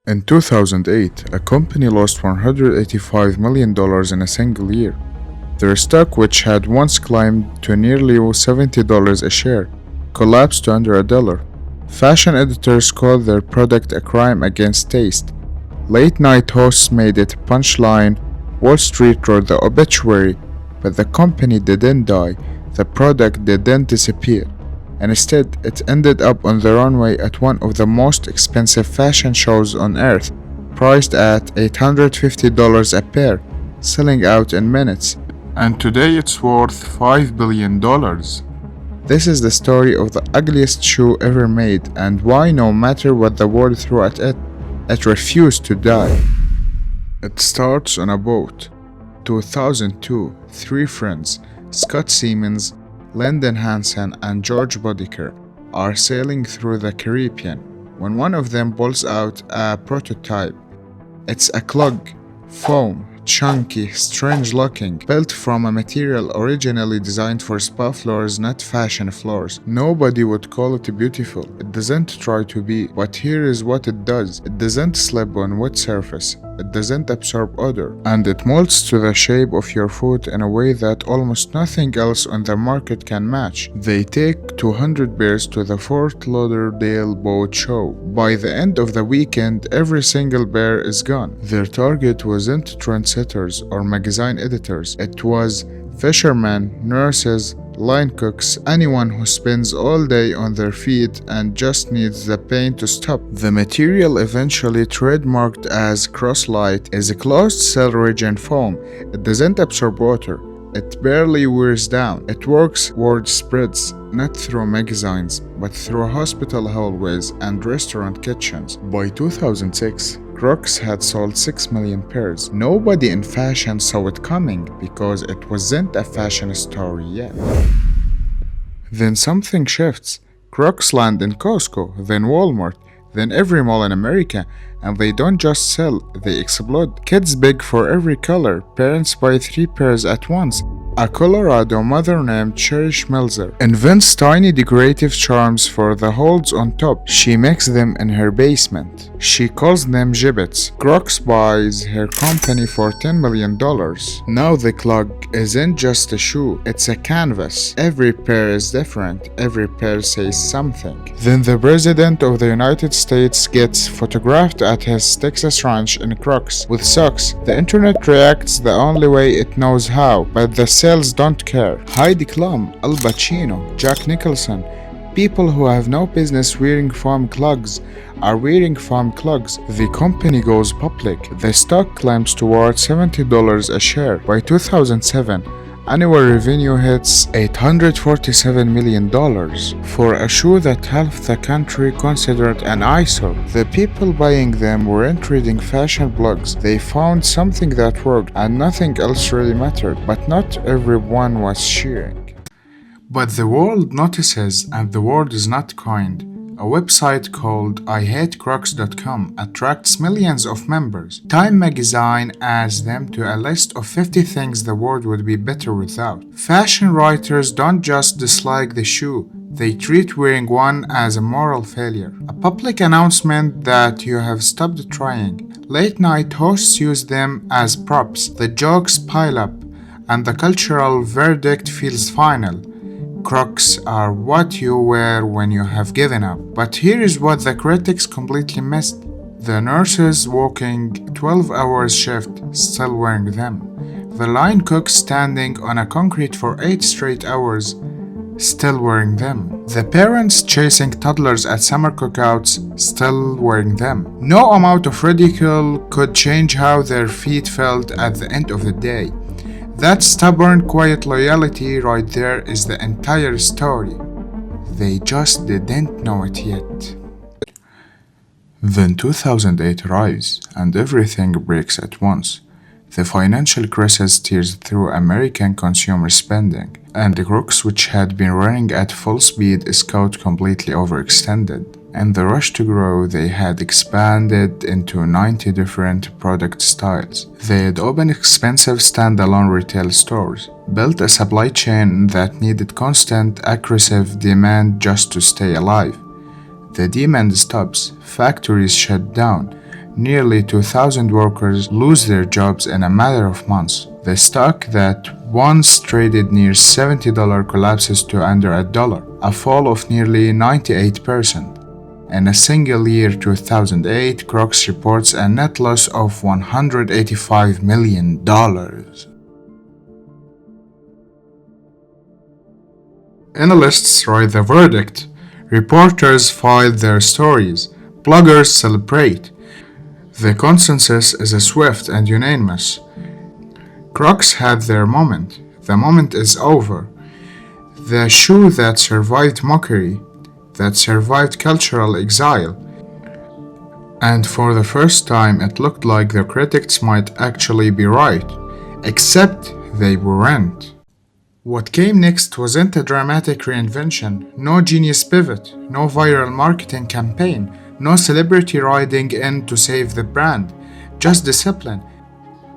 In 2008, a company lost $185 million in a single year. Their stock, which had once climbed to nearly $70 a share, collapsed to under $1. Fashion editors called their product a crime against taste. Late night hosts made it a punchline. Wall Street wrote the obituary, but the company didn't die, the product didn't disappear. Instead, it ended up on the runway at one of the most expensive fashion shows on earth, priced at $850 a pair, selling out in minutes. And today it's worth $5 billion. This is the story of the ugliest shoe ever made and why no matter what the world threw at it, it refused to die. It starts on a boat. 2002, three friends, Scott Siemens, Lyndon Hansen and George Bodeker, are sailing through the Caribbean when one of them pulls out a prototype. It's a clog, foam, chunky, strange looking, built from a material originally designed for spa floors, not fashion floors. Nobody would call it beautiful. It doesn't try to be, but here is what it does. It doesn't slip on wet surface. It doesn't absorb odor, and it molds to the shape of your foot in a way that almost nothing else on the market can match. They take 200 bears to the Fort Lauderdale Boat Show. By the end of the weekend, every single bear is gone. Their target wasn't trendsetters or magazine editors. It was fishermen, nurses, line cooks, anyone who spends all day on their feet and just needs the pain to stop. The material, eventually trademarked as Cross-Lite, is a closed-cell resin foam. It doesn't absorb water. It barely wears down. It works word spreads, not through magazines, but through hospital hallways and restaurant kitchens. By 2006, Crocs had sold 6 million pairs. Nobody in fashion saw it coming because it wasn't a fashion story yet. Then something shifts. Crocs land in Costco, then Walmart, then every mall in America, and they don't just sell, they explode. Kids beg for every color, parents buy 3 pairs at once. A Colorado mother named Cherish Melzer invents tiny decorative charms for the holes on top. She makes them in her basement. She calls them gibbets. Crocs buys her company for $10 million. Now the clog isn't just a shoe, it's a canvas. Every pair is different, every pair says something. Then the President of the United States gets photographed at his Texas ranch in Crocs with socks. The internet reacts the only way it knows how, but the sales don't care. Heidi Klum, Al Pacino, Jack Nicholson, people who have no business wearing foam clogs are wearing foam clogs. The company goes public. The stock climbs towards $70 a share. By 2007, annual revenue hits $847 million for a shoe that half the country considered an eyesore. The people buying them weren't reading fashion blogs. They found something that worked and nothing else really mattered, but not everyone was cheering. But the world notices, and the world is not kind. A website called IHateCrocs.com attracts millions of members. Time magazine adds them to a list of 50 things the world would be better without. Fashion writers don't just dislike the shoe, they treat wearing one as a moral failure. A public announcement that you have stopped trying. Late night hosts use them as props. The jokes pile up, and the cultural verdict feels final. Crocs are what you wear when you have given up. But here is what the critics completely missed. The nurses working 12-hour shift still wearing them. The line cooks standing on a concrete for 8 straight hours still wearing them. The parents chasing toddlers at summer cookouts still wearing them. No amount of ridicule could change how their feet felt at the end of the day. That stubborn, quiet loyalty right there is the entire story. They just didn't know it yet. Then 2008 arrives, and everything breaks at once. The financial crisis tears through American consumer spending, and the Crocs, which had been running at full speed, is caught completely overextended. In the rush to grow, they had expanded into 90 different product styles. They had opened expensive standalone retail stores, built a supply chain that needed constant, aggressive demand just to stay alive. The demand stops, factories shut down, Nearly 2,000 workers lose their jobs in a matter of months. The stock that once traded near $70 collapses to under $1, a fall of nearly 98%. In a single year, 2008, Crocs reports a net loss of $185 million. Analysts write the verdict. Reporters file their stories. Bloggers celebrate. The consensus is swift and unanimous. Crocs had their moment. The moment is over. The shoe that survived mockery, that survived cultural exile, and for the first time it looked like the critics might actually be right, except they weren't. What came next wasn't a dramatic reinvention, no genius pivot, no viral marketing campaign, no celebrity riding in to save the brand, just discipline.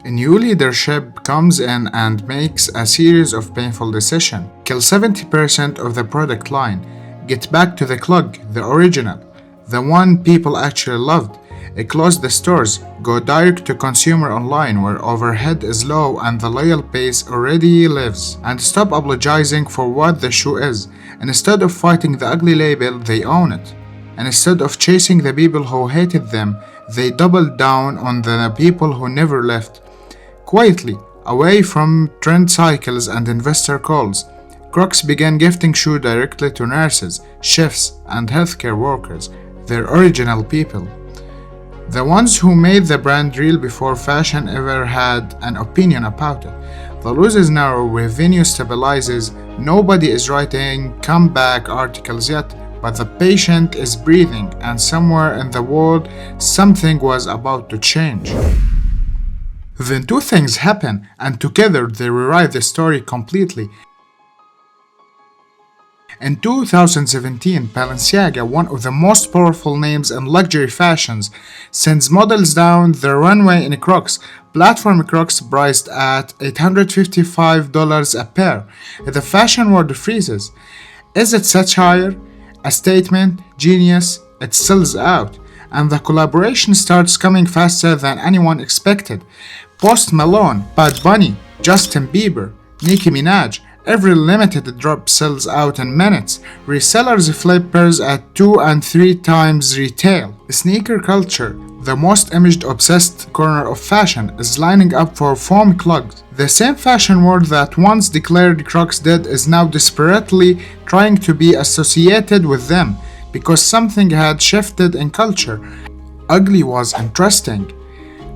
A new leadership comes in and makes a series of painful decisions. Kill 70% of the product line. Get back to the clog, the original, the one people actually loved. Close the stores, go direct to consumer online where overhead is low and the loyal base already lives, and stop apologizing for what the shoe is. And instead of fighting the ugly label, they own it. And instead of chasing the people who hated them, they doubled down on the people who never left. Quietly, away from trend cycles and investor calls, Crocs began gifting shoes directly to nurses, chefs, and healthcare workers, their original people. The ones who made the brand real before fashion ever had an opinion about it. The loss is narrow, revenue stabilizes, nobody is writing comeback articles yet, but the patient is breathing, and somewhere in the world, something was about to change. Then two things happen, and together they rewrite the story completely. In 2017, Balenciaga, one of the most powerful names in luxury fashions, sends models down the runway in Crocs, platform Crocs priced at $855 a pair. The fashion world freezes. Is it satire? A statement? Genius? It sells out. And the collaboration starts coming faster than anyone expected. Post Malone, Bad Bunny, Justin Bieber, Nicki Minaj. Every limited drop sells out in minutes. Resellers flip pairs at 2 and 3 times retail. Sneaker culture, the most image-obsessed corner of fashion, is lining up for foam clogs. The same fashion world that once declared Crocs dead is now desperately trying to be associated with them, because something had shifted in culture. Ugly was interesting.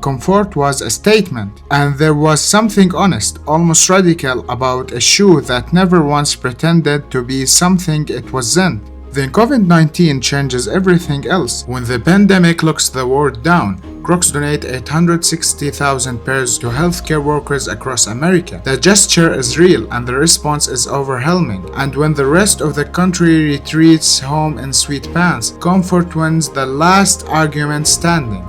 Comfort was a statement, and there was something honest, almost radical, about a shoe that never once pretended to be something it wasn't. Then COVID-19 changes everything else. When the pandemic locks the world down, Crocs donate 860,000 pairs to healthcare workers across America. The gesture is real and the response is overwhelming. And when the rest of the country retreats home in sweatpants, comfort wins the last argument standing.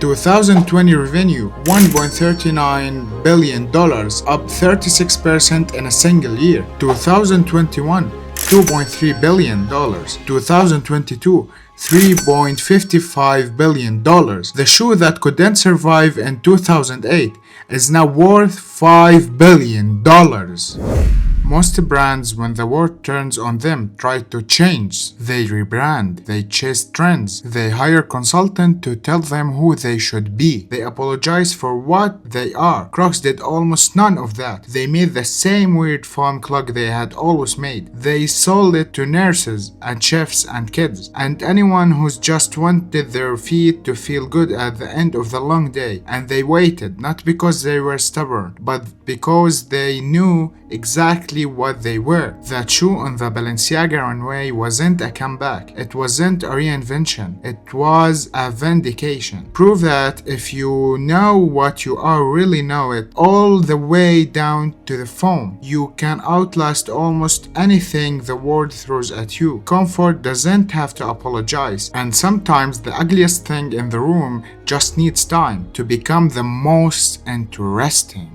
2020 revenue $1.39 billion, up 36% in a single year. 2021 $2.3 billion. 2022 $3.55 billion. The shoe that couldn't survive in 2008 is now worth $5 billion. Most brands, when the world turns on them, try to change. They rebrand, they chase trends, they hire consultants to tell them who they should be. They apologize for what they are. Crocs did almost none of that. They made the same weird foam clog they had always made. They sold it to nurses and chefs and kids, and anyone who's just wanted their feet to feel good at the end of the long day. And they waited, not because they were stubborn, but because they knew exactly what they were. That shoe on the Balenciaga runway wasn't a comeback. It wasn't a reinvention. It was a vindication. Prove that if you know what you are, really know it, all the way down to the foam. You can outlast almost anything the world throws at you. Comfort doesn't have to apologize, and sometimes the ugliest thing in the room just needs time to become the most interesting.